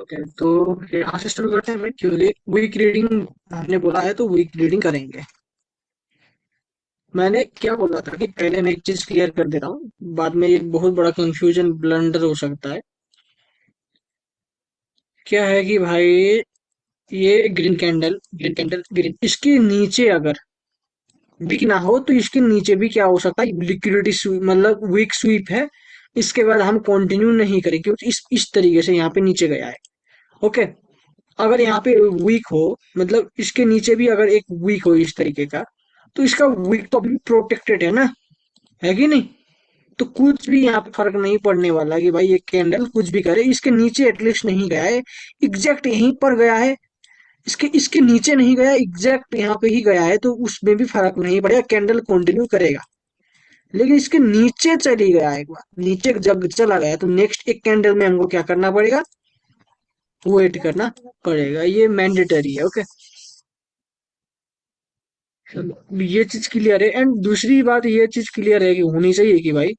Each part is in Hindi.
ओके, तो यहाँ से शुरू करते हैं भाई, क्योंकि वीक रीडिंग हमने बोला है तो वीक रीडिंग करेंगे। मैंने क्या बोला था कि पहले मैं एक चीज क्लियर कर दे रहा हूँ, बाद में एक बहुत बड़ा कंफ्यूजन ब्लंडर हो सकता है। क्या है कि भाई, ये ग्रीन कैंडल ग्रीन, इसके नीचे अगर वीक ना हो तो इसके नीचे भी क्या हो सकता है, लिक्विडिटी मतलब वीक स्वीप है। इसके बाद हम कंटिन्यू नहीं करेंगे क्योंकि इस तरीके से यहाँ पे नीचे गया है। ओके, अगर यहाँ पे वीक हो, मतलब इसके नीचे भी अगर एक वीक हो इस तरीके का, तो इसका वीक तो अभी प्रोटेक्टेड है ना, है कि नहीं? तो कुछ भी यहाँ पे फर्क नहीं पड़ने वाला कि भाई ये कैंडल कुछ भी करे, इसके नीचे एटलीस्ट नहीं गया है, एग्जैक्ट यहीं पर गया है। इसके इसके नीचे नहीं गया, एग्जैक्ट यहाँ पे ही गया है, तो उसमें भी फर्क नहीं पड़ेगा, कैंडल कंटिन्यू करेगा। लेकिन इसके नीचे चली गया, एक बार नीचे जब चला गया तो नेक्स्ट एक कैंडल में हमको क्या करना पड़ेगा, वेट करना पड़ेगा, ये मैंडेटरी है। ओके, ये चीज क्लियर है। एंड दूसरी बात ये चीज क्लियर है कि होनी चाहिए कि भाई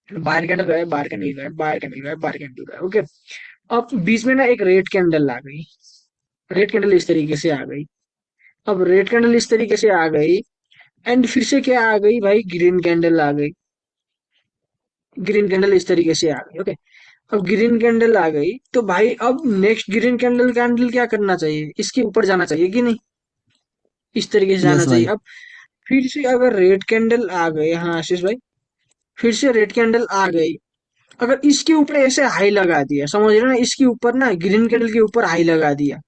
बाहर कैंडल गए, बाहर कैंडल गए, बाहर कैंडल गए, बाहर कैंडल गए। ओके, अब बीच में ना एक रेड कैंडल आ गई, रेड कैंडल इस तरीके से आ गई। अब रेड कैंडल इस तरीके से आ गई, एंड फिर से क्या आ गई भाई, ग्रीन कैंडल आ गई। ग्रीन कैंडल इस तरीके से आ गई। ओके, अब ग्रीन कैंडल आ गई तो भाई अब नेक्स्ट ग्रीन कैंडल कैंडल क्या करना चाहिए, इसके ऊपर जाना चाहिए कि नहीं, इस तरीके से जाना यस चाहिए। भाई। अब फिर से अगर रेड कैंडल आ गए, हाँ आशीष भाई, फिर से रेड कैंडल आ गई, अगर इसके ऊपर ऐसे हाई लगा दिया, समझ रहे हो ना, इसके ऊपर ना ग्रीन कैंडल के ऊपर हाई लगा दिया।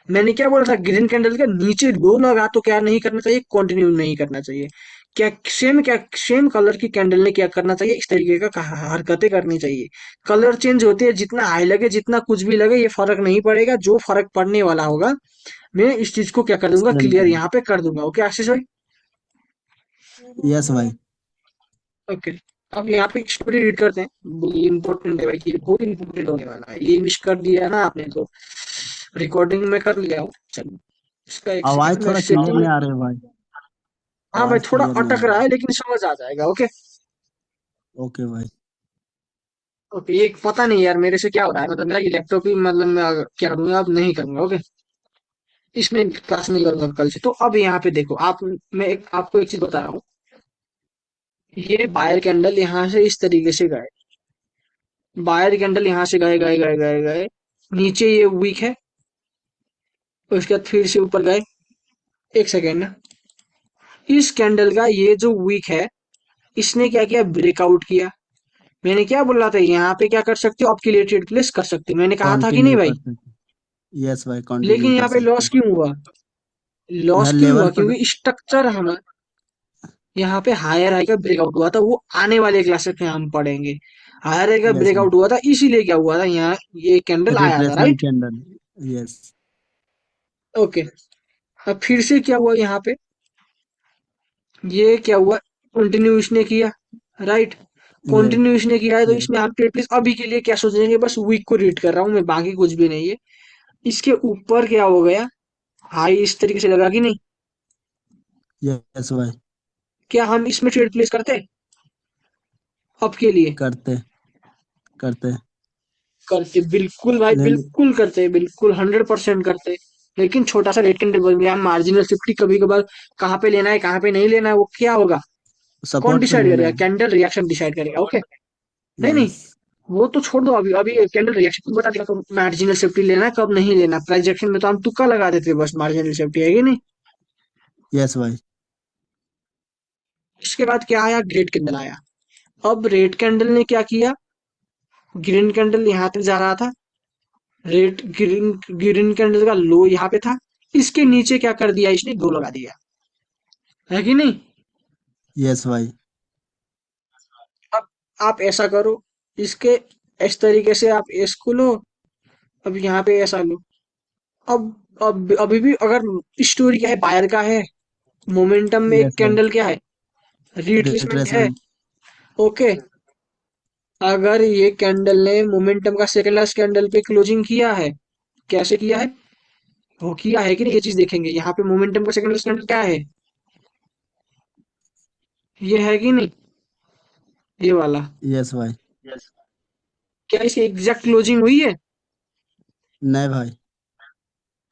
मैंने क्या बोला था, ग्रीन कैंडल के नीचे लो लगा तो क्या नहीं करना चाहिए, कंटिन्यू नहीं करना चाहिए। क्या सेम कलर की कैंडल ने क्या करना चाहिए, इस तरीके का हरकतें करनी चाहिए। कलर चेंज होते हैं, जितना हाई लगे जितना कुछ भी लगे ये फर्क नहीं पड़ेगा, जो फर्क पड़ने वाला होगा मैं इस चीज को क्या कर दूंगा, क्लियर सिलेंडर। यहाँ पे कर दूंगा। ओके आशीष भाई। यस भाई। ओके, अब यहाँ पे एक स्टोरी रीड करते हैं, ये इंपॉर्टेंट है भाई, ये बहुत इंपॉर्टेंट होने वाला है, ये मिस कर दिया ना आपने तो रिकॉर्डिंग में कर लिया हो। चलो, इसका एक आवाज सेकंड मैं थोड़ा क्लियर सेटिंग। नहीं आ रही है भाई। हाँ भाई, आवाज थोड़ा क्लियर नहीं आ अटक रही रहा है। है लेकिन समझ आ जाएगा। ओके। ओके भाई। ओके, ये पता नहीं यार मेरे से क्या हो रहा है, मतलब मेरा ये लैपटॉप ही, मतलब मैं क्या करूंगा, अब नहीं करूंगा। ओके, इसमें क्लास नहीं करूंगा कल से। तो अब यहाँ पे देखो आप, मैं आपको एक चीज बता रहा हूँ, ये बायर कैंडल यहाँ से इस तरीके से गए, बायर कैंडल यहाँ से गए गए गए गए गए, नीचे ये वीक है, उसके बाद फिर से ऊपर गए। एक सेकेंड ना, इस कैंडल का ये जो वीक है, इसने क्या किया, ब्रेकआउट किया। मैंने क्या बोला था, यहाँ पे क्या कर सकते हो, अपकिलेटेड प्लेस कर सकते हो, मैंने कहा था कि नहीं कंटिन्यू भाई? कर सकते। यस भाई, लेकिन कंटिन्यू कर यहाँ पे सकते। लॉस क्यों हुआ, लॉस यहाँ क्यों हुआ, लेवल पर। क्योंकि स्ट्रक्चर हमारा यहाँ पे हायर हाई का ब्रेकआउट हुआ था, वो आने वाले क्लासेस में हम पढ़ेंगे। हायर हाई का यस भाई। ब्रेकआउट हुआ था, इसीलिए क्या हुआ था, यहाँ ये कैंडल आया था, रिट्रेसमेंट राइट? के अंदर। यस। ओके, अब फिर से क्या हुआ यहाँ पे, ये क्या हुआ, कंटिन्यू इसने किया, राइट? यस। कंटिन्यू इसने किया है, तो यस। इसमें आप एटलीस्ट अभी के लिए क्या सोचेंगे, बस वीक को रीड कर रहा हूँ मैं, बाकी कुछ भी नहीं है। इसके ऊपर क्या हो गया, हाई इस तरीके से लगा कि नहीं? यस भाई। क्या हम इसमें ट्रेड प्लेस करते, अब के लिए? करते। करते। करते, बिल्कुल भाई, ले ले। बिल्कुल करते, बिल्कुल 100% करते। लेकिन छोटा सा रेट कैंडल बन गया, मार्जिनल सेफ्टी कभी कभार कहाँ पे लेना है कहाँ पे नहीं लेना है, वो क्या होगा, कौन सपोर्ट पे डिसाइड लेना करेगा, है। कैंडल रिएक्शन डिसाइड करेगा। ओके, नहीं नहीं, यस। वो तो छोड़ दो, अभी अभी कैंडल रिएक्शन बता देगा तो मार्जिनल सेफ्टी लेना है कब नहीं लेना, प्राइस एक्शन में तो हम तुक्का लगा देते हैं, बस मार्जिनल सेफ्टी है कि नहीं? यस भाई। इसके बाद क्या आया, ग्रेट कैंडल आया। अब रेड कैंडल ने क्या किया, ग्रीन कैंडल यहाँ तक जा रहा था, रेड ग्रीन ग्रीन कैंडल का लो यहाँ पे था, इसके नीचे क्या कर दिया, इसने दो लगा दिया, है कि नहीं? यस भाई। अब आप ऐसा करो, इसके इस तरीके से आप इसको लो, अब यहाँ पे ऐसा लो। अब अभी भी अगर स्टोरी क्या है, बायर का है, मोमेंटम में एक यस भाई। कैंडल क्या है, रिट्रेसमेंट है। रिट्रेसमेंट। ओके, अगर ये कैंडल ने मोमेंटम का सेकेंड लास्ट कैंडल पे क्लोजिंग किया है, कैसे किया है, वो किया है कि नहीं, ये चीज देखेंगे। यहाँ पे मोमेंटम का सेकेंड लास्ट कैंडल क्या है, ये है कि नहीं, ये वाला? यस भाई। क्या इसकी एग्जैक्ट क्लोजिंग हुई है? नहीं भाई।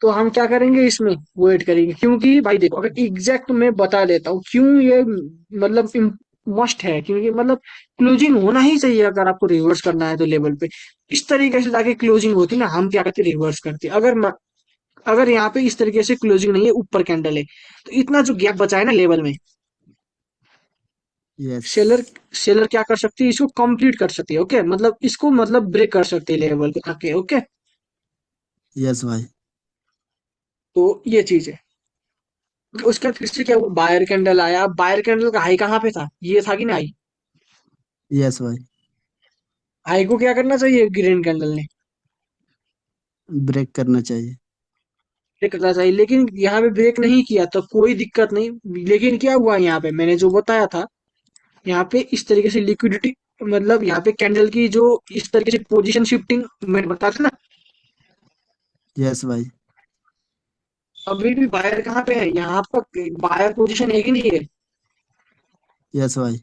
तो हम क्या करेंगे इसमें, वेट करेंगे, क्योंकि भाई देखो अगर एग्जैक्ट मैं बता देता हूँ क्यों ये मतलब मस्ट है, क्योंकि मतलब क्लोजिंग होना ही चाहिए अगर आपको रिवर्स करना है तो लेवल पे। इस तरीके से जाके क्लोजिंग होती ना, हम क्या करते रिवर्स करते। अगर यहाँ पे इस तरीके से क्लोजिंग नहीं है, ऊपर कैंडल है, तो इतना जो गैप बचा है ना लेवल में, यस। सेलर सेलर क्या कर सकती है, इसको कंप्लीट कर सकती है। ओके, मतलब इसको मतलब ब्रेक कर सकती है लेवल को आके। ओके, यस भाई। तो ये चीज है। उसके बाद फिर से क्या हुआ, बायर कैंडल आया। बायर कैंडल का हाई कहाँ पे था, ये था कि नहीं हाई। यस भाई। हाई को क्या करना चाहिए ग्रीन कैंडल ने, ब्रेक करना चाहिए। ब्रेक करना चाहिए, लेकिन यहाँ पे ब्रेक नहीं किया तो कोई दिक्कत नहीं। लेकिन क्या हुआ यहाँ पे, मैंने जो बताया था, यहाँ पे इस तरीके से लिक्विडिटी, मतलब यहाँ पे कैंडल की जो इस तरीके से पोजीशन शिफ्टिंग मैंने बताया था ना, यस भाई। अभी भी बायर कहाँ पे है, यहाँ पर बायर पोजीशन है कि नहीं है। यस भाई।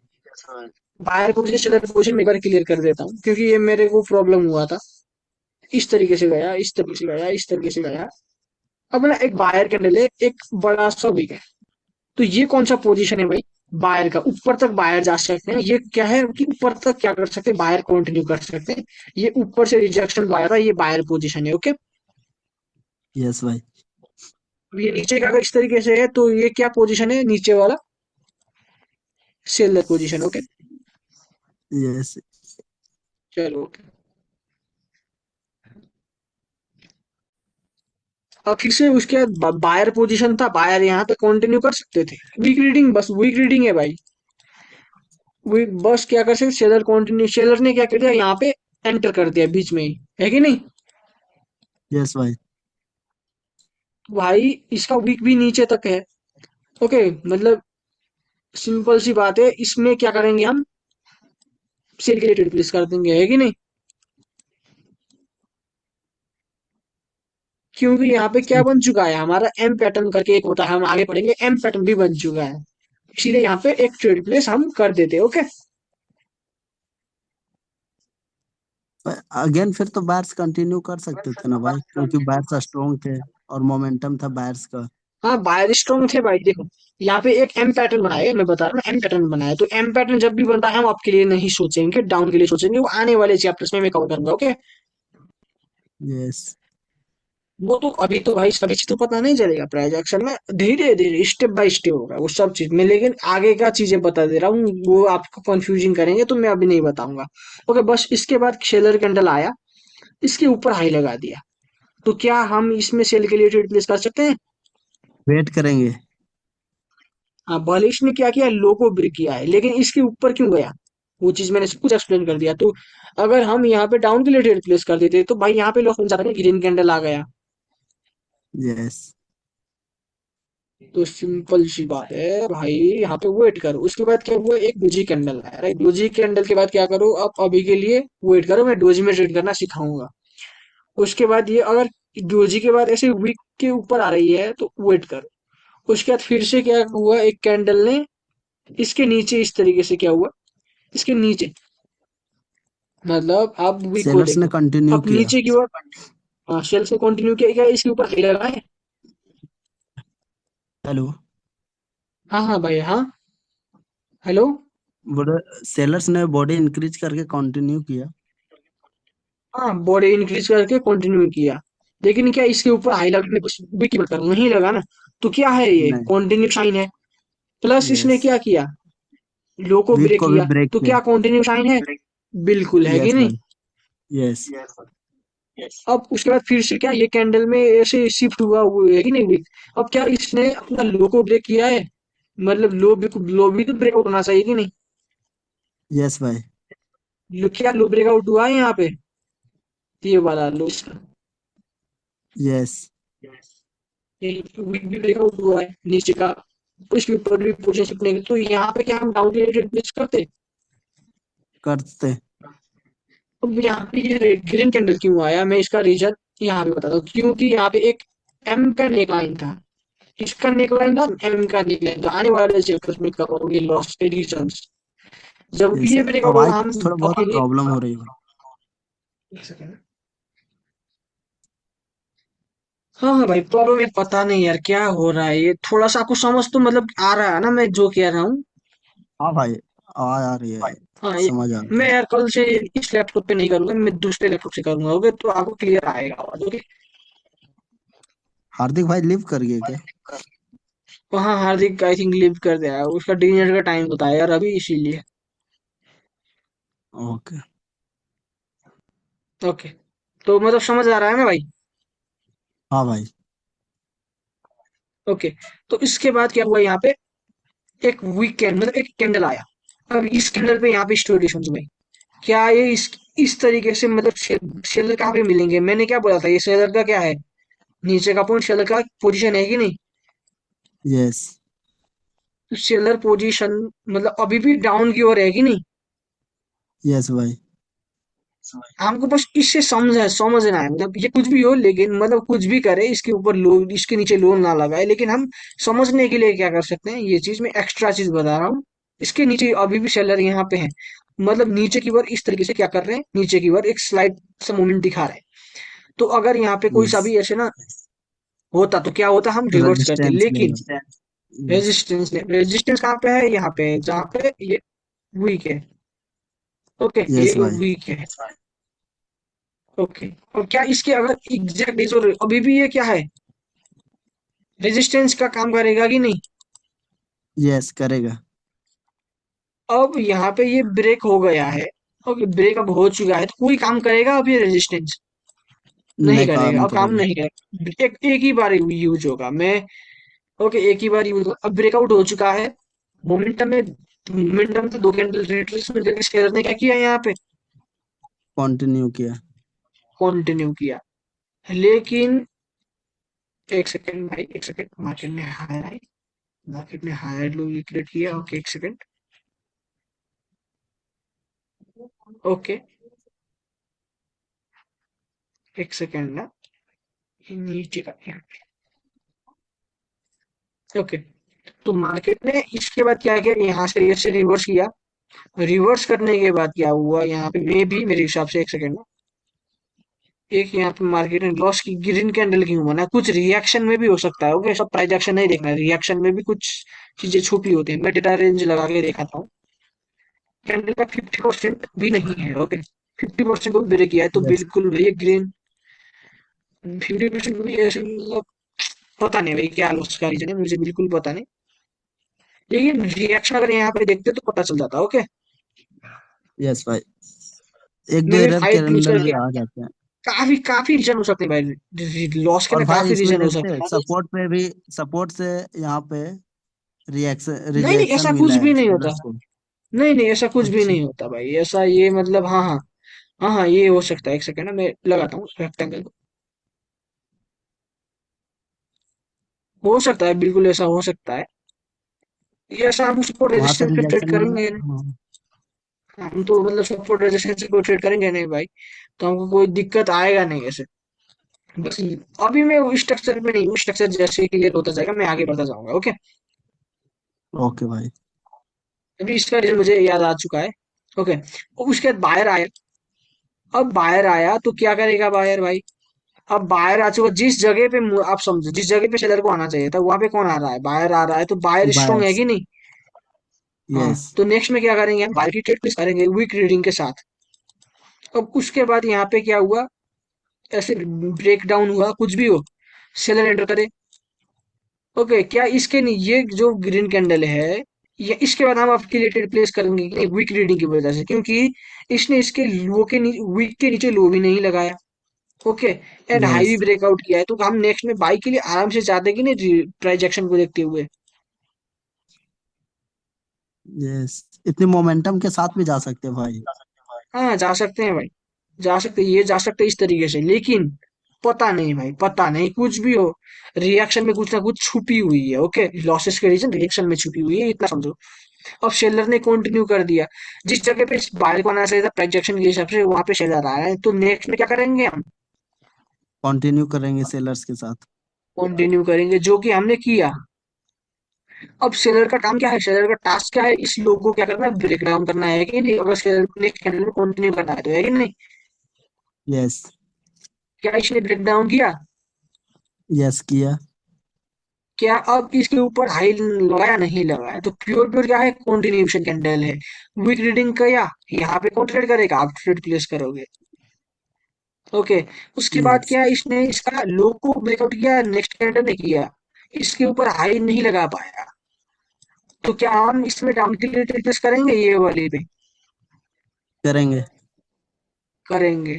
बायर पोजीशन सेलर पोजीशन में एक बार क्लियर कर देता हूँ, क्योंकि ये मेरे को प्रॉब्लम हुआ था। इस तरीके से गया, इस तरीके से गया, इस तरीके से गया। अब ना एक बायर कैंडल है, एक बड़ा सा विक है। तो ये कौन सा पोजीशन है भाई, बायर का। ऊपर तक बायर जा सकते हैं, ये क्या है कि ऊपर तक क्या कर सकते हैं, बायर कंटिन्यू कर सकते हैं। ये ऊपर से रिजेक्शन आया था, ये बायर पोजीशन है। ओके, यस भाई। अब ये नीचे का अगर इस तरीके से है तो ये क्या पोजीशन है, नीचे वाला सेलर पोजीशन। Okay, yes. चलो ओके। अब फिर से उसके बाद बायर पोजीशन था, बायर यहाँ पे कंटिन्यू कर सकते थे। वीक रीडिंग, बस वीक रीडिंग है भाई। वीक बस क्या कर सकते, सेलर कंटिन्यू, सेलर ने क्या कर दिया यहाँ पे, एंटर कर दिया बीच में ही, है कि नहीं। यस भाई। तो भाई इसका वीक भी नीचे तक है। ओके, मतलब सिंपल सी बात है, इसमें क्या करेंगे हम, सेल के लिए रिप्लेस कर देंगे, है कि नहीं। क्योंकि यहाँ पे क्या बन चुका है हमारा, एम पैटर्न करके एक होता है, हम आगे पढ़ेंगे, एम पैटर्न भी बन चुका है। इसीलिए यहाँ पे एक ट्रेड प्लेस हम कर देते हैं। ओके, अगेन फिर तो बायर्स कंटिन्यू कर सकते थे ना भाई, क्योंकि बायर्स स्ट्रॉन्ग थे और मोमेंटम था बायर्स का। हाँ बायर स्ट्रॉन्ग थे भाई। देखो यहाँ पे एक एम पैटर्न बनाया, मैं बता रहा हूँ एम पैटर्न बनाया, तो एम पैटर्न जब भी बनता है हम आपके लिए नहीं सोचेंगे, डाउन के लिए सोचेंगे, वो आने वाले चैप्टर्स में मैं कवर करूंगा। Okay, yes. वो तो अभी तो भाई सभी चीज तो पता नहीं चलेगा प्रोजेक्शन में, धीरे धीरे स्टेप बाय स्टेप होगा वो सब चीज में, लेकिन आगे का चीजें बता दे रहा हूँ, वो आपको कंफ्यूजिंग करेंगे तो मैं अभी नहीं बताऊंगा। ओके, बस इसके बाद सेलर कैंडल आया, इसके ऊपर हाई लगा दिया, तो क्या हम इसमें सेल के लिए ट्रेड प्लेस कर सकते हैं। वेट करेंगे। हाँ, भले इसने क्या किया, लो को ब्रेक किया है, लेकिन इसके ऊपर क्यों गया, वो चीज मैंने सब कुछ एक्सप्लेन कर दिया। तो अगर हम यहाँ पे डाउन के लिए ट्रेड प्लेस कर देते तो भाई यहाँ पे लॉस हो जाता है, ग्रीन कैंडल आ गया। यस। तो सिंपल सी बात है भाई, यहाँ पे वेट करो। उसके बाद क्या हुआ, एक डोजी कैंडल आया, राइट। डोजी कैंडल के बाद क्या करो, आप अभी के लिए वेट करो, मैं डोजी में ट्रेड करना सिखाऊंगा। उसके बाद ये अगर डोजी के बाद ऐसे वीक के ऊपर आ रही है तो वेट करो। उसके बाद फिर से क्या हुआ, एक कैंडल ने इसके नीचे इस तरीके से क्या हुआ, इसके नीचे, मतलब आप वीक को सेलर्स ने देखो, कंटिन्यू अब किया। नीचे की ओर, हाँ शेल से कंटिन्यू किया क्या, इसके ऊपर हाई लगा है। हेलो। हाँ हाँ भाई, हाँ, हेलो। बोले सेलर्स ने बॉडी इंक्रीज करके कंटिन्यू किया। हाँ, बॉडी इंक्रीज करके कंटिन्यू किया, लेकिन क्या इसके ऊपर हाई लगने कुछ भी की बता नहीं लगा ना, तो क्या है, ये नहीं। कंटिन्यू साइन है। प्लस इसने यस। क्या किया, लो को वीक ब्रेक को भी किया, ब्रेक तो किया। क्या कंटिन्यू साइन है, बिल्कुल है कि यस नहीं। भाई। यस। अब उसके बाद फिर से क्या, ये कैंडल में ऐसे शिफ्ट हुआ हुआ है कि नहीं weak? अब क्या इसने अपना लो को ब्रेक किया है, मतलब लो भी तो ब्रेकआउट होना चाहिए कि नहीं। यस भाई। क्या लो ब्रेकआउट हुआ है यहाँ पे, ये वाला लो इसका, यस। ये वीक भी ब्रेकआउट हुआ है नीचे का, उसके ऊपर भी पोजीशन शिफ्ट नहीं, तो यहाँ पे क्या हम डाउन रिप्लेस करते। करते। अब यहाँ पे ये ग्रीन कैंडल क्यों आया, मैं इसका रीजन यहाँ पे बताता हूँ, क्योंकि यहाँ पे एक एम का नेकलाइन था, इसका नेकलाइन था, एम का नेकलाइन था, आने वाले चैप्टर्स में करोगे लॉस के रीजंस, जब भी यस। ये ब्रेकआउट होगा आवाज हम थोड़ा बहुत अकेले। प्रॉब्लम हो रही है भाई। एक सेकंड, हाँ हाँ भाई, प्रॉब्लम ये पता नहीं यार क्या हो रहा है, ये थोड़ा सा आपको समझ तो मतलब आ रहा है ना मैं जो कह रहा हूँ। हाँ भाई, आ रही है, हाँ समझ आ रही मैं है। यार कल से इस लैपटॉप पे नहीं करूंगा, मैं दूसरे लैपटॉप से करूंगा, ओके, तो आपको क्लियर आएगा आवाज, ओके। हार्दिक भाई लिव कर गए क्या? तो हाँ, हार्दिक आई थिंक लीव कर दिया है, उसका डिनर का टाइम होता है यार अभी, इसीलिए। ओके। ओके, तो मतलब समझ आ रहा है ना भाई। हाँ भाई। ओके, तो इसके बाद क्या हुआ यहाँ पे, एक वीकेंड मतलब एक कैंडल आया। अब इस कैंडल पे यहाँ पे स्टोरी सुन भाई, क्या ये इस तरीके से मतलब शेलर कहाँ पे मिलेंगे, मैंने क्या बोला था, ये शेलर का क्या है, नीचे का पॉइंट शेलर का पोजीशन है कि नहीं। यस। तो शेलर पोजीशन मतलब अभी भी डाउन की ओर है कि नहीं। यस भाई। हमको बस इससे समझना है, मतलब ये कुछ भी हो लेकिन मतलब कुछ भी करे इसके ऊपर लोन, इसके नीचे लोन ना लगाए, लेकिन हम समझने के लिए क्या कर सकते हैं, ये चीज मैं एक्स्ट्रा चीज बता रहा हूँ। इसके नीचे अभी भी सेलर यहाँ पे है, मतलब नीचे की ओर इस तरीके से क्या कर रहे हैं, नीचे की ओर एक स्लाइड सा मूवमेंट दिखा रहे हैं। तो अगर यहाँ पे कोई सा यस। भी ऐसे ना होता तो क्या होता, हम रिवर्स करते, रेजिस्टेंस लेकिन लेवल। यस। रेजिस्टेंस कहाँ पे है, यहाँ पे जहाँ पे ये वीक है। ओके, ये यस भाई। वीक है। ओके, और क्या इसके अगर एग्जैक्ट जो अभी भी ये क्या है, रेजिस्टेंस का काम करेगा कि नहीं। यस करेगा। अब यहाँ पे ये ब्रेक हो गया है, ओके, ब्रेक अब हो चुका है, तो कोई काम करेगा अब ये रेजिस्टेंस, नहीं नहीं करेगा, काम अब काम करेगा। नहीं करेगा, एक एक ही बार यूज होगा, मैं ओके एक ही बार यूज होगा। अब ब्रेकआउट हो चुका है, मोमेंटम तो दो कैंडल रिट्रेसमेंट करके शेयर ने क्या किया यहाँ पे, कंटिन्यू किया। कंटिन्यू किया, लेकिन एक सेकंड भाई, एक सेकंड, मार्केट ने हायर लो क्रिएट किया, ओके एक सेकंड, ओके एक सेकंड ना, ये नीचे का ओके। तो मार्केट ने इसके बाद क्या किया, यहाँ से ऐसे रिवर्स किया, रिवर्स करने के बाद क्या हुआ यहाँ पे, मे भी मेरे हिसाब से, एक सेकंड ना, एक यहाँ पे मार्केट ने लॉस की, ग्रीन कैंडल क्यों बना, कुछ रिएक्शन में भी हो सकता है, ओके, सब प्राइस एक्शन नहीं देखना, रिएक्शन में भी कुछ चीजें छुपी होती है, मैं डेटा रेंज लगा के देखा था, कैंडल का 50% भी नहीं है, ओके, 50% को भी ब्रेक किया है, तो यस। बिल्कुल भैया ग्रीन 50% को भी ऐसे मतलब पता नहीं भाई क्या लॉस का रीजन है, मुझे बिल्कुल पता नहीं, लेकिन रिएक्शन अगर यहाँ पे देखते तो पता चल जाता, ओके। यस भाई, एक दो मैंने एरर फाइव यूज कैंडल कर भी लिया, आ जाते हैं। काफी काफी रीजन हो सकते हैं भाई, लॉस के और ना भाई काफी इसमें रीजन हो देखते हैं सकते हैं। सपोर्ट पे भी, सपोर्ट से यहाँ पे रिएक्शन नहीं नहीं, रिजेक्शन ऐसा कुछ मिला भी है नहीं होता, सेलर्स को। नहीं नहीं ऐसा कुछ भी अच्छा। नहीं होता भाई, ऐसा ये मतलब हाँ हाँ, हाँ हाँ ये हो सकता है, एक सेकंड ना मैं लगाता हूँ रेक्टेंगल को, हो सकता है, बिल्कुल ऐसा हो सकता है, ये ऐसा हम उसको वहां से रेजिस्टेंस पे ट्रेड रिजेक्शन मिला। करेंगे, हाँ। हम तो मतलब सपोर्ट रेजिस्टेंस को ट्रेड करेंगे नहीं भाई, तो हमको कोई दिक्कत आएगा नहीं ऐसे, बस अभी मैं वो स्ट्रक्चर में नहीं हूँ, स्ट्रक्चर जैसे क्लियर होता जाएगा मैं आगे बढ़ता जाऊंगा, ओके। ओके भाई। अभी इसका रीजन मुझे याद आ चुका है, ओके। उसके बाद बायर आया, अब बायर आया तो क्या करेगा बायर भाई, अब बायर आ चुका, जिस जगह पे आप समझो जिस जगह पे सेलर को आना चाहिए था वहां पे कौन आ रहा है, बायर आ रहा है, तो बायर स्ट्रांग है बायर्स। कि नहीं। हाँ, यस। तो नेक्स्ट में क्या करेंगे, हम बायर की ट्रेड प्लेस करेंगे वीक रीडिंग के साथ। अब उसके बाद यहाँ पे क्या हुआ, ऐसे ब्रेक डाउन हुआ, कुछ भी हो, सेलर एंटर करे, ओके, क्या इसके नहीं, ये जो ग्रीन कैंडल है, ये इसके बाद हम आपके लिए ट्रेड प्लेस करेंगे वीक रीडिंग की वजह से, क्योंकि इसने इसके लो के वीक के नीचे लो भी नहीं लगाया, ओके, एंड हाई भी यस। ब्रेकआउट किया है, तो हम नेक्स्ट में बाई के लिए आराम से चाहते हैं कि नहीं, ट्रांजैक्शन को देखते हुए। यस, इतने मोमेंटम के साथ भी जा सकते हैं भाई। हाँ जा सकते हैं भाई, जा सकते हैं, ये जा सकते हैं इस तरीके से, लेकिन पता नहीं भाई, पता नहीं कुछ भी हो, रिएक्शन में कुछ ना कुछ छुपी हुई है, ओके, लॉसेस के रीजन रिएक्शन में छुपी हुई है, इतना समझो। अब सेलर ने कंटिन्यू कर दिया, जिस जगह पे बायर को आना चाहिए था ट्रांजैक्शन के हिसाब से, वहां पे सेलर आया है, तो नेक्स्ट में क्या करेंगे हम, कंटिन्यू करेंगे सेलर्स के साथ। कंटिन्यू करेंगे जो कि हमने किया। अब सेलर का काम क्या है, सेलर का टास्क क्या है, इस लोगो को क्या करना है, ब्रेक डाउन करना है कि नहीं, अगर सेलर को नेक्स्ट कैंडल में कंटिन्यू करना है तो, है कि नहीं। यस। क्या इसने ब्रेक डाउन किया, यस किया। क्या अब इसके ऊपर हाई लगाया, नहीं लगाया, तो प्योर प्योर क्या है, कंटिन्यूएशन कैंडल है। वीक रीडिंग का या यहाँ पे कौन ट्रेड करेगा, आप ट्रेड प्लेस करोगे। ओके। उसके बाद यस। क्या है, इसने इसका लो को ब्रेकआउट किया, नेक्स्ट कैंडल ने किया, इसके ऊपर हाई नहीं लगा पाया, तो क्या हम इसमें डाउन के लिए ट्रेड प्लेस करेंगे, ये वाले पे करेंगे। करेंगे।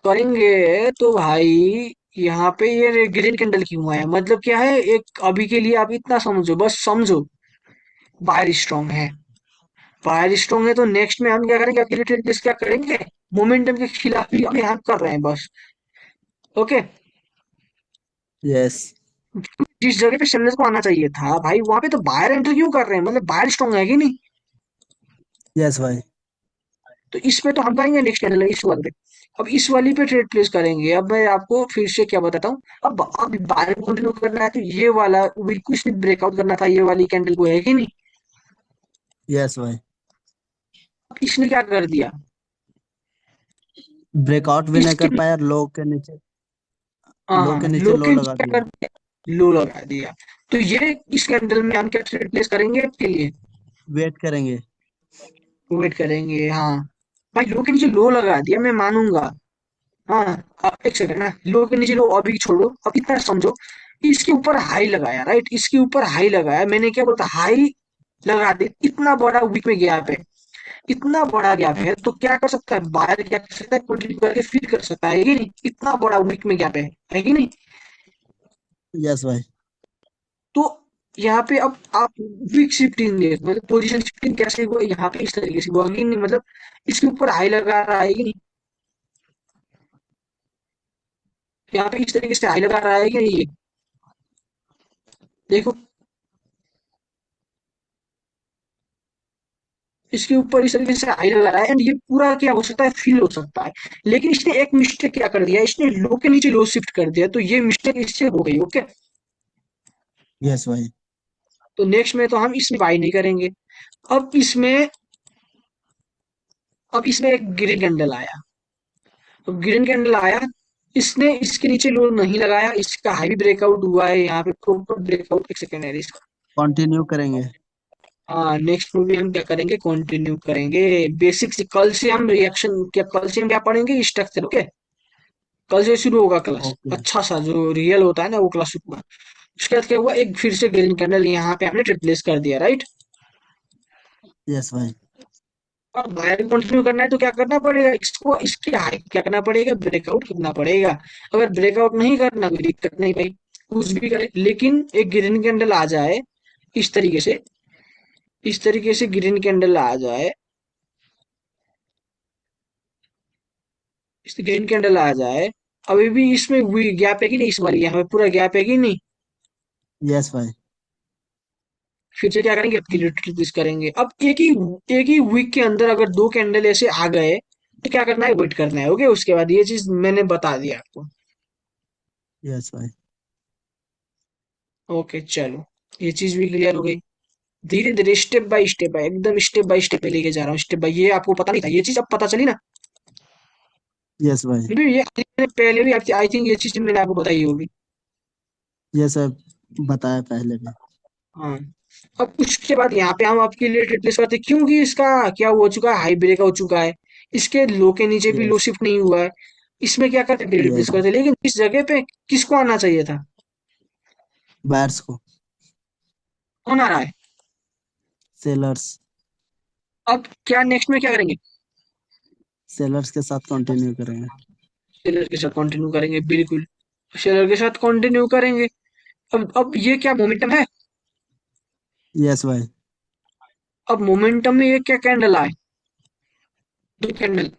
करेंगे तो भाई यहाँ पे ये ग्रीन कैंडल क्यों आया, मतलब क्या है, एक अभी के लिए आप इतना समझो, बस समझो, बायर स्ट्रांग है। बायर स्ट्रांग है तो नेक्स्ट में हम क्या करेंगे, अकेले ट्रेड प्लेस क्या करेंगे, मोमेंटम के खिलाफ ही हम यहाँ कर रहे हैं बस। ओके। यस। जिस जगह पे सेलर्स को आना चाहिए था भाई, वहां पे तो बायर एंटर क्यों कर रहे हैं, मतलब बायर स्ट्रांग है कि नहीं। यस भाई। तो इसमें तो हम करेंगे नेक्स्ट कैंडल इस वाले पे। अब इस वाली पे ट्रेड प्लेस करेंगे, अब मैं आपको फिर से क्या बताता हूँ। अब बायर कंटिन्यू करना है तो ये वाला बिल्कुल इसने ब्रेकआउट करना था, ये वाली कैंडल को, है कि नहीं। यस भाई। अब इसने क्या कर दिया, ब्रेकआउट भी नहीं इसके कर पाया, हाँ लो के हाँ, नीचे लो लो के नीचे लगा क्या दिया। कर दिया, लो लगा दिया। तो ये इस कैंडल में हम क्या ट्रेड प्लेस करेंगे आपके लिए, वेट करेंगे। वेट करेंगे, हाँ। भाई लो के नीचे लो लगा दिया, मैं मानूंगा। हाँ। अब एक सेकंड ना, लो के नीचे लो अभी छोड़ो, अब इतना समझो, इसके ऊपर हाई लगाया, राइट, इसके ऊपर हाई लगाया, मैंने क्या बोलता, हाई लगा दे, इतना बड़ा वीक में गैप है, इतना बड़ा गैप है, तो क्या कर सकता है बायर, क्या कर सकता है, कंटिन्यू करके फिर कर सकता है कि नहीं, इतना बड़ा वीक में गैप है कि नहीं। यस भाई। तो यहाँ पे अब आप वीक शिफ्टिंग मतलब पोजीशन शिफ्टिंग कैसे हुआ, यहाँ पे इस तरीके से हुआ कि नहीं, मतलब इसके ऊपर हाई लगा रहा है कि नहीं, यहाँ पे इस तरीके से हाई लगा रहा है कि नहीं, ये देखो, इसके ऊपर इस तरीके से हाई लगा रहा है, एंड ये पूरा क्या हो सकता है, फील हो सकता है। लेकिन इसने एक मिस्टेक क्या कर दिया, इसने लो के नीचे लो शिफ्ट कर दिया, तो ये मिस्टेक इससे हो गई। ओके। यस भाई। तो नेक्स्ट में तो हम इसमें बाई नहीं करेंगे। अब इसमें अब इसमें एक ग्रीन कैंडल आया। तो ग्रीन कैंडल आया, इसने इसके नीचे लो नहीं लगाया, इसका हाई ब्रेकआउट हुआ है, यहाँ पे प्रॉपर ब्रेकआउट, एक सेकेंड है इसका। कंटिन्यू करेंगे। हाँ, नेक्स्ट में भी हम क्या करेंगे, कंटिन्यू करेंगे। बेसिक से कल से हम रिएक्शन, क्या कल से हम क्या पढ़ेंगे, स्ट्रक्चर। ओके। कल से शुरू होगा क्लास, ओके। अच्छा सा जो रियल होता है ना, वो क्लास शुरू हुआ। उसके बाद क्या हुआ, एक फिर से ग्रीन कैंडल यहाँ पे हमने रिप्लेस कर दिया, राइट। यस भाई। अब बायर कंटिन्यू करना है तो क्या करना पड़ेगा, इसको इसकी हाई क्या करना पड़ेगा, ब्रेकआउट करना पड़ेगा। अगर ब्रेकआउट नहीं करना, कोई दिक्कत नहीं भाई, कुछ भी करे, लेकिन एक ग्रीन कैंडल आ जाए इस तरीके से, इस तरीके से ग्रीन कैंडल आ जाए, इस ग्रीन कैंडल आ जाए, अभी भी इसमें गैप है कि नहीं, इस वाली यहाँ पे पूरा गैप है कि नहीं। यस भाई। फिर से क्या करेंगे, रिट्रेस करेंगे। अब एक ही वीक के अंदर अगर दो कैंडल ऐसे आ गए, तो क्या करना है, वेट करना है। ओके, उसके बाद ये चीज मैंने बता दिया आपको। यस भाई। ओके चलो, ये चीज भी क्लियर हो गई। धीरे धीरे स्टेप बाय स्टेप है, एकदम स्टेप बाय स्टेप पे लेके जा रहा हूँ, स्टेप बाय, ये आपको पता नहीं था, ये चीज अब पता चली ना। यस भाई। फिर भी ये मैंने पहले भी आई थिंक ये चीज मैंने आपको बताई होगी। ये सब बताया पहले भी। हाँ। अब उसके बाद यहाँ पे हम आपके लिए रिप्लेस करते हैं, क्योंकि इसका क्या हो चुका है, हाई ब्रेक हो चुका है, इसके लो के नीचे भी लो यस। शिफ्ट नहीं हुआ है। इसमें क्या करते हैं, रिप्लेस यस। करते हैं, लेकिन इस जगह पे किसको आना चाहिए था, बायर्स को। कौन आ रहा है। सेलर्स। अब क्या नेक्स्ट में क्या करेंगे, सेलर्स के साथ कंटिन्यू करेंगे। शेलर के साथ कंटिन्यू करेंगे, बिल्कुल, शेलर के साथ कंटिन्यू करेंगे। अब ये क्या मोमेंटम है, यस भाई। अब मोमेंटम में ये क्या कैंडल आए, दो कैंडल,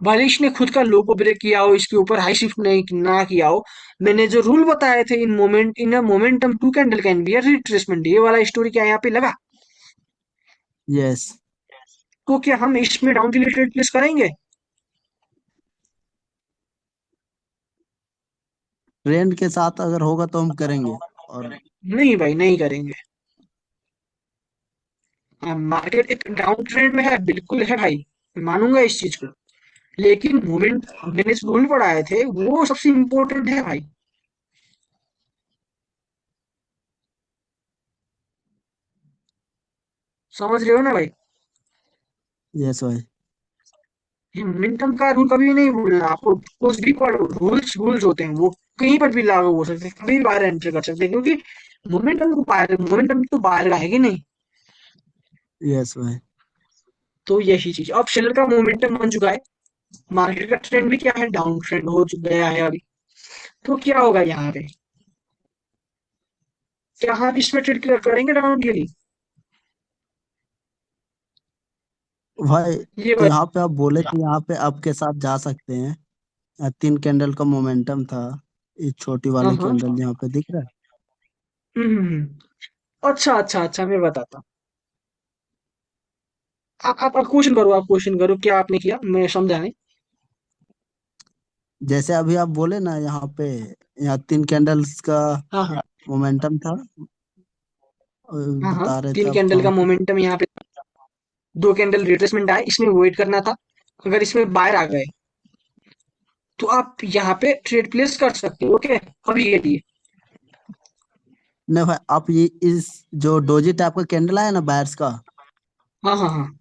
भले इसने खुद का लो को ब्रेक किया हो, इसके ऊपर हाई शिफ्ट नहीं ना किया हो, मैंने जो रूल बताए थे, in a momentum to candle can be retracement, ये वाला स्टोरी क्या यहाँ पे लगा। यस। तो क्या हम इसमें डाउन के लिए ट्रेड प्लेस करेंगे, ट्रेंड के साथ अगर होगा तो हम करेंगे। और नहीं भाई नहीं करेंगे। हाँ, मार्केट एक डाउन ट्रेंड में है, बिल्कुल है भाई, मैं मानूंगा इस चीज को, लेकिन मूवमेंट मैंने जो रूल पढ़ाए थे वो सबसे इम्पोर्टेंट है भाई। समझ रहे हो ना भाई? यस भाई। ये मोमेंटम का रूल कभी नहीं भूलना आपको। कुछ भी पढ़ो, रूल्स रूल्स होते हैं, वो कहीं पर भी लागू हो सकते हैं, कभी भी बाहर एंटर कर सकते हैं, क्योंकि मोमेंटम तो बाहर का है कि नहीं। यस भाई। तो यही चीज, अब शेयर का मोमेंटम बन चुका है। मार्केट का ट्रेंड भी क्या है, डाउन ट्रेंड हो गया है अभी। तो क्या होगा यहाँ पे, क्या हम इसमें ट्रेड करेंगे डाउन के लिए? भाई ये तो बात। यहाँ पे आप बोले थे यहाँ पे आपके साथ जा सकते हैं। 3 कैंडल का मोमेंटम था। ये छोटी हाँ वाली हाँ। कैंडल यहाँ पे दिख रहा है। अच्छा अच्छा अच्छा, मैं बताता हूँ। आप क्वेश्चन करो, आप क्वेश्चन करो, क्या आपने किया मैं समझा नहीं। जैसे अभी आप बोले ना यहाँ पे, यहाँ 3 कैंडल्स का हाँ हाँ। मोमेंटम था। हाँ हाँ, बता रहे थे तीन आप कैंडल कहाँ का पे। मोमेंटम यहाँ पे, दो कैंडल रिट्रेसमेंट आए, इसमें वेट करना था। अगर इसमें बाहर आ गए तो आप यहाँ पे ट्रेड प्लेस कर सकते हो, ओके, अभी के लिए। नहीं भाई, आप ये इस जो डोजी टाइप का कैंडल आया ना बायर्स का, हाँ हाँ हाँ।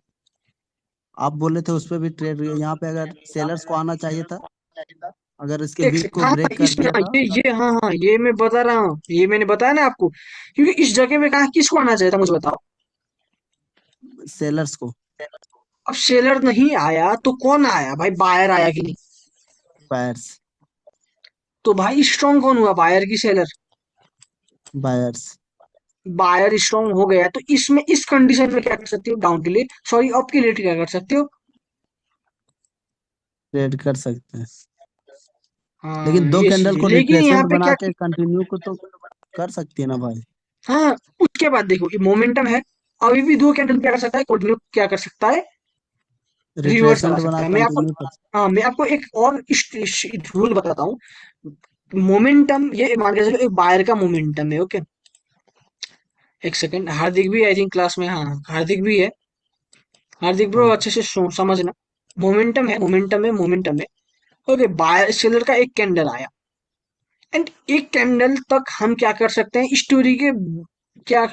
आप बोले थे उस पे भी ट्रेड, यहाँ पे अगर सेलर्स को आना चाहिए था, अगर इसके एक वीक सेकंड, को हाँ हाँ, ब्रेक कर इसमें दिया हाँ, था। ये हाँ हाँ, ये मैं बता रहा हूँ, ये मैंने बताया ना आपको, क्योंकि इस जगह में कहा किसको आना चाहिए था, मुझे बताओ। सेलर्स को। अब सेलर नहीं आया तो कौन आया भाई, बायर आया कि नहीं? बायर्स। तो भाई स्ट्रॉन्ग कौन हुआ, बायर की सेलर? बायर्स। बायर स्ट्रॉन्ग हो गया, तो इसमें इस कंडीशन में क्या कर सकते हो, डाउन के लिए, सॉरी अप के लिए क्या कर सकते हो? ट्रेड कर सकते हैं। लेकिन हाँ, दो ये कैंडल चीज है, को लेकिन यहाँ रिट्रेसमेंट पे बना क्या के कंटिन्यू को तो कर सकती है ना भाई। हाँ, उसके बाद देखो, ये मोमेंटम है, अभी भी दो कैंडल क्या कर सकता है, कंटिन्यू क्या कर सकता है, रिवर्स आ रिट्रेसमेंट बना सकता है। मैं आपको, कंटिन्यू कर। हाँ मैं आपको एक और रूल बताता हूँ। मोमेंटम, ये मान के चलो एक बायर का मोमेंटम है, ओके। एक सेकंड, हार्दिक भी आई थिंक क्लास में, हाँ हार्दिक भी है। हार्दिक ब्रो हाँ। अच्छे से समझना। मोमेंटम है, मोमेंटम है, मोमेंटम है, ओके। बायर सेलर का एक कैंडल आया, एंड एक कैंडल तक हम क्या कर सकते हैं, स्टोरी के क्या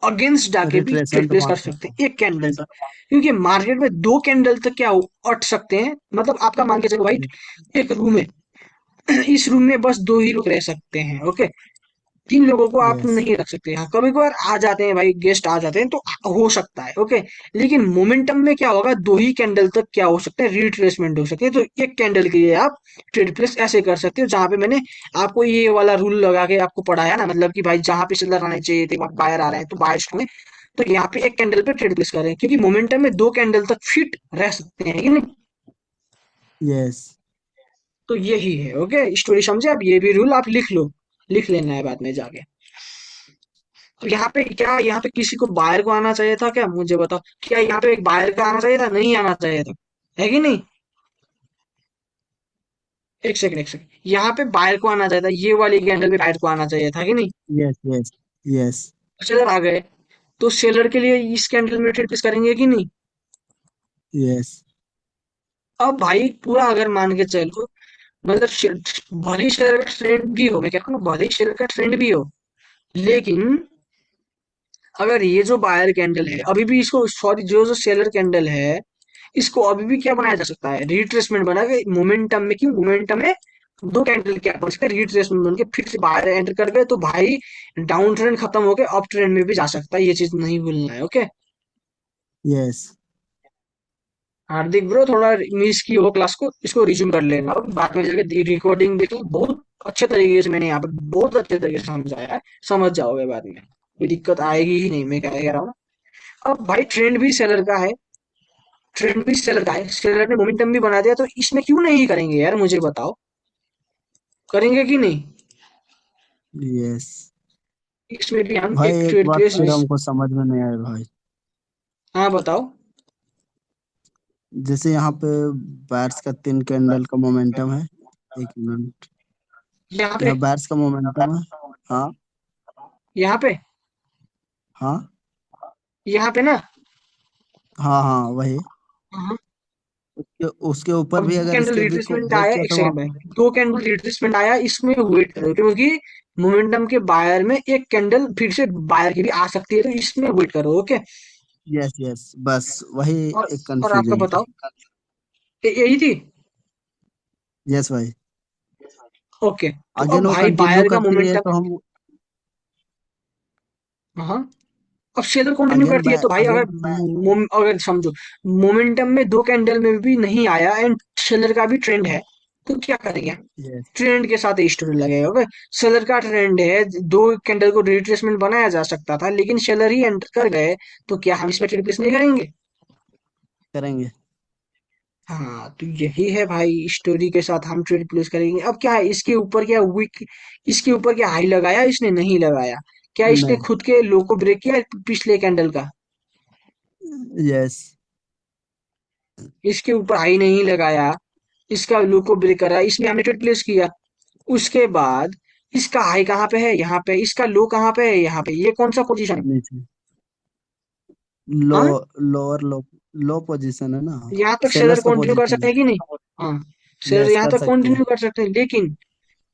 अगेंस्ट जाके भी ट्रेड रिट्रेसमेंट प्लेस मार कर सकते सकते हैं। हैं एक कैंडल तक। क्योंकि मार्केट में दो कैंडल तक क्या अट सकते हैं, मतलब आपका मान के चलो भाई, एक रूम है, इस रूम में बस दो ही लोग रह सकते हैं, ओके। तीन लोगों को आप यस। नहीं रख सकते, हाँ कभी कभार आ जाते हैं भाई, गेस्ट आ जाते हैं तो हो सकता है, ओके। लेकिन मोमेंटम में क्या होगा, दो ही कैंडल तक क्या हो सकता है, रिट्रेसमेंट हो सकती है। तो एक कैंडल के लिए आप ट्रेड प्लेस ऐसे कर सकते हो, जहां पे मैंने आपको ये वाला रूल लगा के आपको पढ़ाया ना, मतलब कि भाई जहां पे सेलर आने चाहिए थे वहां बायर आ रहे हैं तो बायर्स में, तो यहाँ पे एक कैंडल पे ट्रेड प्लेस कर रहे हैं, क्योंकि मोमेंटम में दो कैंडल तक फिट रह सकते हैं कि नहीं। यस। तो यही है, ओके, स्टोरी समझे आप, ये भी रूल आप लिख लो, लिख लेना है बाद में जाके। तो यहाँ पे क्या, यहाँ पे किसी को बायर को आना चाहिए था क्या, मुझे बताओ, क्या यहाँ पे एक बायर का आना चाहिए था, नहीं आना चाहिए था, है कि नहीं? एक सेकंड, एक सेकंड, यहाँ पे बायर को आना चाहिए था, ये वाली कैंडल पे बायर को आना चाहिए था कि नहीं? यस। यस। यस। सेलर आ गए, तो सेलर के लिए इस कैंडल में ट्रेड करेंगे कि नहीं? यस। अब भाई पूरा अगर मान के चलो, मतलब भले ही शेयर का ट्रेंड भी हो, मैं कहता हूँ भले ही शेयर का ट्रेंड भी हो, लेकिन अगर ये जो बायर कैंडल है अभी भी इसको, सॉरी जो जो सेलर कैंडल है, इसको अभी भी क्या बनाया जा सकता है, रिट्रेसमेंट बना के मोमेंटम में, क्यों मोमेंटम में दो कैंडल क्या बन सकते हैं, रिट्रेसमेंट बन के फिर से बाहर एंटर कर गए तो भाई डाउन ट्रेंड खत्म होके अप ट्रेंड में भी जा सकता है, ये चीज नहीं भूलना है, ओके। यस। हार्दिक ब्रो थोड़ा मिस की हो क्लास को, इसको रिज्यूम कर लेना और बाद में जाके रिकॉर्डिंग देख लो, बहुत अच्छे तरीके से मैंने यहाँ पे बहुत अच्छे तरीके से समझाया है, समझ जाओगे बाद में, कोई दिक्कत आएगी ही नहीं, मैं क्या कह रहा हूँ। अब भाई ट्रेंड भी सेलर का है, ट्रेंड भी सेलर का है, सेलर ने मोमेंटम भी बना दिया, तो इसमें क्यों नहीं करेंगे यार, मुझे बताओ, करेंगे कि नहीं? यस। इसमें भी हम भाई एक एक ट्रेड बात प्लेस, फिर हमको समझ में नहीं आया भाई। हाँ बताओ। जैसे यहाँ पे बायर्स का 3 कैंडल का मोमेंटम है। एक मिनट। यहाँ पे, यहाँ बायर्स का मोमेंटम है। हाँ। यहाँ पे, हाँ। यहाँ पे ना, हाँ हाँ वही। हाँ। उसके उसके ऊपर अब भी दो अगर कैंडल इसके वीक को रिट्रेसमेंट ब्रेक आया, किया एक तो वहां सेकंड पे। भाई, दो कैंडल रिट्रेसमेंट आया, इसमें वेट करो, क्योंकि मोमेंटम के बायर में एक कैंडल फिर से बायर की भी आ सकती है, तो इसमें वेट करो, ओके। यस यस, बस वही और एक और आपका कंफ्यूजन बताओ, था। यही थी। यस भाई। ओके। तो अब अगेन वो भाई कंटिन्यू बायर का करती है मोमेंटम, तो हम हाँ, अब सेलर कंटिन्यू अगेन करती है तो भाई अगर अगेन अगर समझो मोमेंटम में दो कैंडल में भी नहीं आया एंड सेलर का भी ट्रेंड है, तो क्या करेंगे? यस ट्रेंड के साथ स्टोरी लगेगा। ओके, सेलर का ट्रेंड है, दो कैंडल को रिट्रेसमेंट बनाया जा सकता था लेकिन सेलर ही एंटर कर गए, तो क्या हम इसमें रिप्लेस नहीं करेंगे? करेंगे। हाँ, तो यही है भाई, स्टोरी के साथ हम ट्रेड प्लेस करेंगे। अब क्या है, इसके ऊपर क्या वीक, इसके ऊपर क्या हाई लगाया इसने? नहीं लगाया। क्या इसने नहीं। खुद के लो को ब्रेक किया पिछले कैंडल का? यस इसके ऊपर हाई नहीं लगाया, इसका लो को ब्रेक करा, इसने हमने ट्रेड प्लेस किया। उसके बाद इसका हाई कहाँ पे है? यहाँ पे। इसका लो कहाँ पे है? यहाँ पे। ये कौन सा पोजीशन है? नीचे। लो हाँ, लोअर लो लो पोजीशन है ना। यहाँ तक सेलर सेलर्स का कंटिन्यू कर पोजीशन सकते है। हैं कि नहीं? हाँ, सेलर यस यहाँ कर तक सकते हैं। कंटिन्यू कर सकते हैं, लेकिन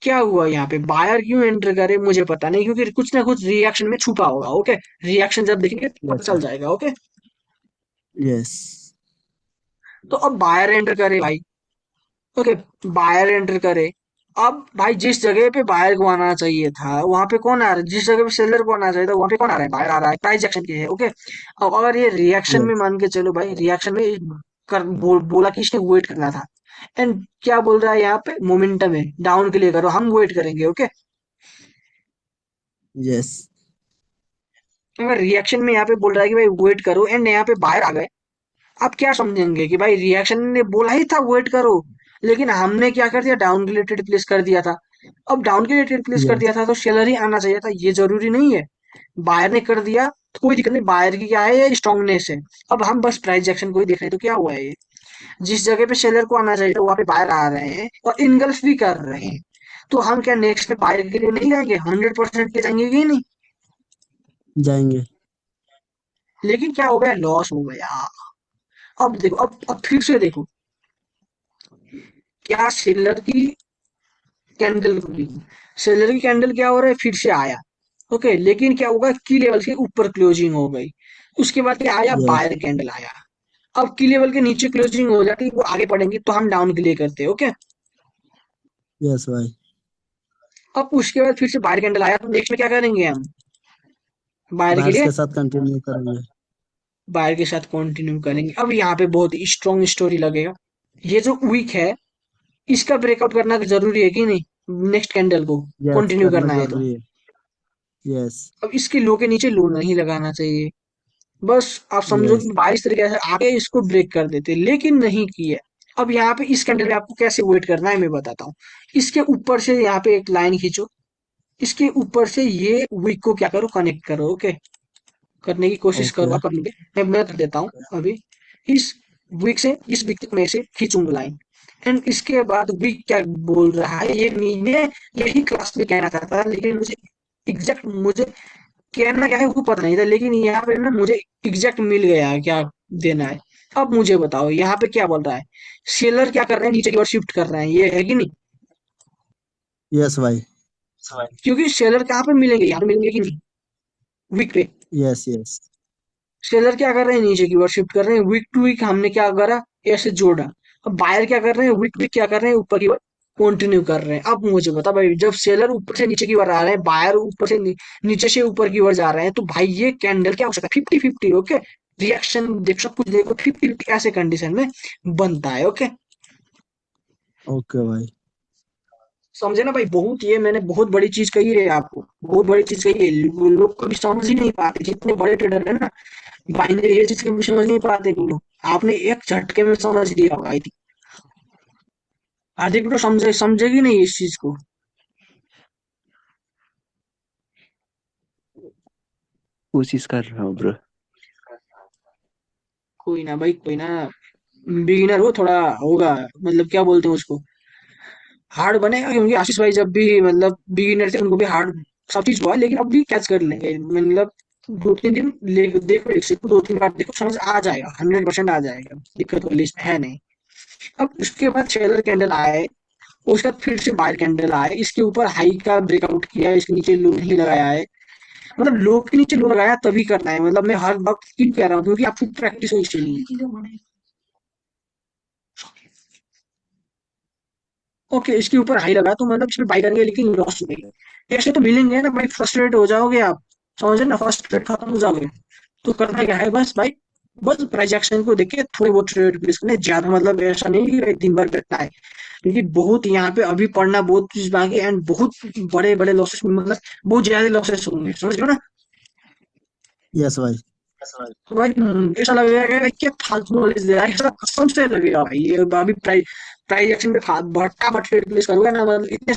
क्या हुआ यहाँ पे? बायर क्यों एंटर करे मुझे पता नहीं, क्योंकि कुछ ना कुछ रिएक्शन में छुपा होगा। ओके, रिएक्शन जब देखेंगे तो पता यस चल जाएगा। ओके, यस तो अब बायर एंटर करे भाई। ओके, बायर एंटर करे। अब भाई जिस जगह पे बायर को आना चाहिए था वहां पे कौन आ रहा है? जिस जगह पे सेलर को आना चाहिए था वहां पे कौन आ रहा है? बायर आ रहा है, प्राइस एक्शन की है। ओके, अब अगर ये रिएक्शन में यस मान के चलो भाई, रिएक्शन में बोला कि इसने वेट करना था, एंड क्या बोल रहा है यहाँ पे? मोमेंटम है, डाउन के लिए करो, हम वेट करेंगे। ओके, यस अगर रिएक्शन में यहाँ पे बोल रहा है कि भाई वेट करो एंड यहाँ पे बाहर आ गए, आप क्या समझेंगे कि भाई रिएक्शन ने बोला ही था वेट करो, लेकिन हमने क्या कर दिया? डाउन के लिए ट्रेड प्लेस कर दिया था। अब डाउन के लिए ट्रेड प्लेस कर दिया यस था तो सेलर ही आना चाहिए था, ये जरूरी नहीं है। बायर ने कर दिया तो कोई दिक्कत नहीं, बायर की क्या है, ये स्ट्रांगनेस है। अब हम बस प्राइस एक्शन को ही देख रहे हैं, तो क्या हुआ है? ये जिस जगह पे सेलर को आना चाहिए था वहां पे बायर आ रहे हैं और इनगल्फ भी कर रहे हैं, तो हम क्या नेक्स्ट में बायर के लिए नहीं जाएंगे? 100% के जाएंगे कि नहीं? जाएंगे। लेकिन क्या हो गया? लॉस हो गया। अब देखो, अब फिर से देखो, क्या सेलर की कैंडल खुली, सेलर की कैंडल क्या हो रहा है? फिर से आया। ओके, लेकिन क्या होगा? की लेवल के ऊपर क्लोजिंग हो गई। उसके बाद क्या आया? यस बायर कैंडल आया। अब की लेवल के नीचे क्लोजिंग हो जाती है, वो आगे बढ़ेंगे तो हम डाउन के लिए करते हैं। ओके, यस भाई। अब उसके बाद फिर से बायर कैंडल आया, तो नेक्स्ट में क्या करेंगे हम? बायर के बायर्स लिए के साथ कंटिन्यू करेंगे। बायर के साथ कंटिन्यू करेंगे। अब यहाँ पे बहुत स्ट्रॉन्ग स्टोरी लगेगा। ये जो वीक है, इसका ब्रेकआउट करना जरूरी है कि नहीं? नेक्स्ट कैंडल को यस कंटिन्यू करना करना है तो जरूरी है। यस अब इसके लो के नीचे लो नहीं लगाना चाहिए। बस आप समझो यस कि 22 तरीके से आगे इसको ब्रेक कर देते, लेकिन नहीं किए। अब यहाँ पे इस कैंडल में आपको कैसे वेट करना है मैं बताता हूँ। इसके ऊपर से यहाँ पे एक लाइन खींचो, इसके ऊपर से ये वीक को क्या करो? कनेक्ट करो। ओके, करने की कोशिश करो, ओके आप कर लोगे। मैं कर देता हूँ अभी। इस वीक से इस वीक तक मैं से खींचूंगा लाइन, एंड इसके बाद वीक क्या बोल रहा है, ये मैंने यही क्लास में कहना चाहता था, लेकिन मुझे एग्जैक्ट मुझे कहना क्या है वो पता नहीं था, लेकिन यहाँ पे ना मुझे एग्जैक्ट मिल गया है क्या देना है। अब मुझे बताओ यहाँ पे क्या बोल रहा है? सेलर क्या कर रहे हैं? नीचे की ओर शिफ्ट कर रहे हैं, ये है कि नहीं? यस भाई। क्योंकि सेलर कहाँ पे मिलेंगे? यहाँ पे मिलेंगे कि नहीं? वीक पे। यस यस सेलर क्या कर रहे हैं? नीचे की ओर शिफ्ट कर रहे हैं। वीक टू वीक हमने क्या करा? ऐसे जोड़ा। अब बायर क्या कर रहे हैं? वीक वीक क्या कर रहे हैं? ऊपर की ओर कंटिन्यू कर रहे हैं। अब मुझे बता भाई, जब सेलर ऊपर से नीचे की ओर आ रहे हैं, बायर ऊपर से नीचे से ऊपर की ओर जा रहे हैं, तो भाई ये कैंडल क्या हो सकता है? 50-50। ओके, रिएक्शन देख, सब कुछ देखो, 50-50 ऐसे कंडीशन में बनता है। ओके, ओके भाई। समझे ना भाई? बहुत, ये मैंने बहुत बड़ी चीज कही है आपको, बहुत बड़ी चीज कही है। लोग कभी समझ ही नहीं पाते, जितने बड़े ट्रेडर है ना, बाइनरी ये चीज कभी समझ नहीं पाते वो लोग। आपने एक झटके में समझ लिया होगा आई थिंक। अधिक तो समझेगी नहीं इस चीज को। कोशिश कर रहा हूँ ब्रो। कोई ना भाई, कोई ना। बिगिनर हो, थोड़ा होगा, मतलब क्या बोलते हैं उसको, हार्ड बनेगा, क्योंकि आशीष भाई जब भी मतलब बिगिनर थे उनको भी हार्ड सब चीज हुआ, लेकिन अब भी कैच कर लेंगे। मतलब 2-3 दिन देखो, एक से 2-3 बार देखो, समझ आ जाएगा, 100% आ जाएगा, दिक्कत वाली इसमें है नहीं। अब उसके बाद शेलर कैंडल आए, उसके बाद फिर से बायर कैंडल आए, इसके ऊपर हाई का ब्रेकआउट किया है, इसके नीचे लो नहीं लगाया है। मतलब लो के नीचे लो लगाया तभी करना है, मतलब मैं हर वक्त क्यों कह रहा हूँ, क्योंकि आपकी प्रैक्टिस हो इसलिए। ओके, इसके ऊपर हाई लगा तो मतलब इसमें बाई करेंगे लेकिन लॉस मिलेगा, ऐसे तो मिलेंगे ना भाई, फ्रस्ट्रेट हो जाओगे आप, समझ रहे ना, फर्स्ट खत्म हो जाओगे। तो करना क्या है बस भाई, बस प्राइस एक्शन को देख के थोड़े बहुत ट्रेड प्लेस करने, ज्यादा मतलब ऐसा नहीं कि भाई दिन भर बैठना है, क्योंकि बहुत यहाँ पे अभी पढ़ना बहुत चीज बाकी है, एंड बहुत बड़े बड़े लॉसेस, मतलब बहुत ज्यादा लॉसेस होंगे, समझ रहे हो ना। यस भाई। तो भाई ऐसा लगेगा कि भाई क्या फालतू नॉलेज दे रहा है, ऐसा कसम से लगेगा भाई, ये अभी प्राइस प्राइस एक्शन पे भट्टा भट ट्रेड प्लेस करोगे ना, मतलब इतने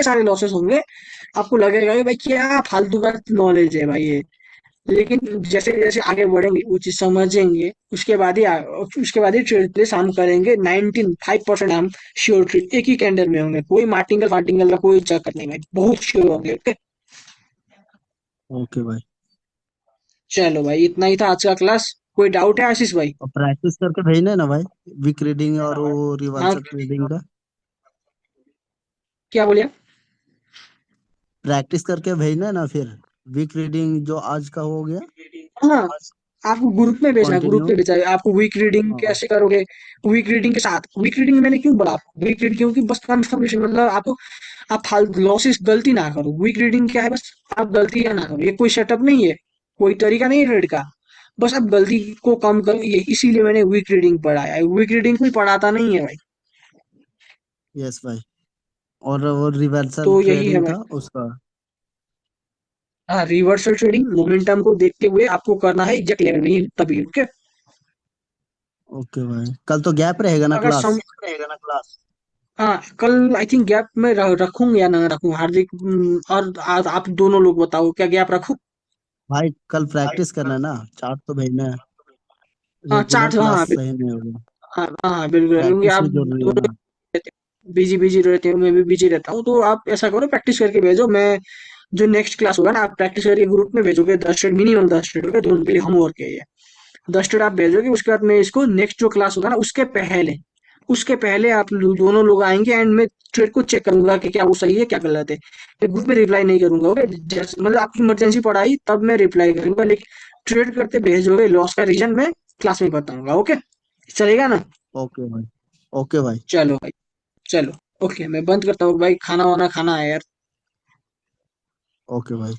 सारे लॉसेस होंगे, आपको लगेगा कि भाई क्या फालतू का नॉलेज है भाई ये। लेकिन जैसे जैसे आगे बढ़ेंगे वो चीज समझेंगे, उसके बाद ही ट्रेड प्लेस हम करेंगे, 95% हम श्योर ट्रेड एक ही कैंडल में होंगे, कोई मार्टिंगल फार्टिंगल का कोई चक्कर नहीं भाई, बहुत श्योर होंगे। ओके, ओके भाई। चलो भाई इतना ही था आज का क्लास, कोई डाउट है आशीष भाई? और प्रैक्टिस करके भेजना ना भाई, वीक रीडिंग और वो हाँ, रिवर्सल ट्रेडिंग का। क्या बोलिए? प्रैक्टिस करके भेजना ना फिर, वीक रीडिंग जो आज का हो गया, हाँ, आपको ग्रुप में भेजना, ग्रुप कंटिन्यू। पे भेजा, आपको वीक रीडिंग हाँ। कैसे करोगे? वीक रीडिंग के साथ, वीक रीडिंग मैंने क्यों बोला आपको वीक रीडिंग, क्योंकि बस कंफर्मेशन, मतलब आपको, आप लॉसेस गलती ना करो, वीक रीडिंग क्या है, बस आप गलती ना करो, ये कोई सेटअप नहीं है, कोई तरीका नहीं है ट्रेड का, बस आप गलती को कम करो, ये इसीलिए मैंने वीक रीडिंग पढ़ाया है, वीक रीडिंग कोई पढ़ाता नहीं है भाई। यस भाई। और वो रिवर्सल तो यही है ट्रेडिंग भाई। था उसका। हाँ, रिवर्सल ट्रेडिंग मोमेंटम को देखते हुए आपको करना है एग्जैक्ट लेवल में तभी, ओके। ओके भाई, कल तो गैप रहेगा ना अगर क्लास? सम हाँ, कल आई थिंक गैप में रखूं या ना रखूं, हार्दिक, और आप दोनों लोग बताओ, क्या गैप रखूं? भाई कल प्रैक्टिस करना है ना, चार्ट तो भेजना है। हाँ, रेगुलर चार्ट, हाँ क्लास हाँ सही नहीं होगा। हाँ हाँ, बिल्कुल, क्योंकि प्रैक्टिस आप भी जरूरी है ना। बिजी बिजी रहते हो, मैं भी बिजी रहता हूँ, तो आप ऐसा करो प्रैक्टिस करके भेजो, मैं जो नेक्स्ट क्लास होगा ना, आप प्रैक्टिस करके ग्रुप में भेजोगे, 10 मिनट मिनिमम, 10 मिनट होगा दोनों के लिए, होमवर्क है ये, 10 मिनट आप भेजोगे, उसके बाद मैं इसको नेक्स्ट जो क्लास होगा ना उसके पहले आप दोनों लोग आएंगे, एंड मैं ट्रेड को चेक करूंगा कि क्या वो सही है क्या गलत है, मैं ग्रुप में रिप्लाई नहीं करूंगा, ओके, जैसे मतलब आपकी इमरजेंसी पड़ाई तब मैं रिप्लाई करूंगा, लेकिन ट्रेड करते भेजोगे लॉस का रीजन मैं क्लास में बताऊंगा, ओके, चलेगा ना? ओके भाई। ओके भाई। चलो भाई, चलो, ओके, मैं बंद करता हूँ भाई, खाना वाना खाना है यार। ओके भाई।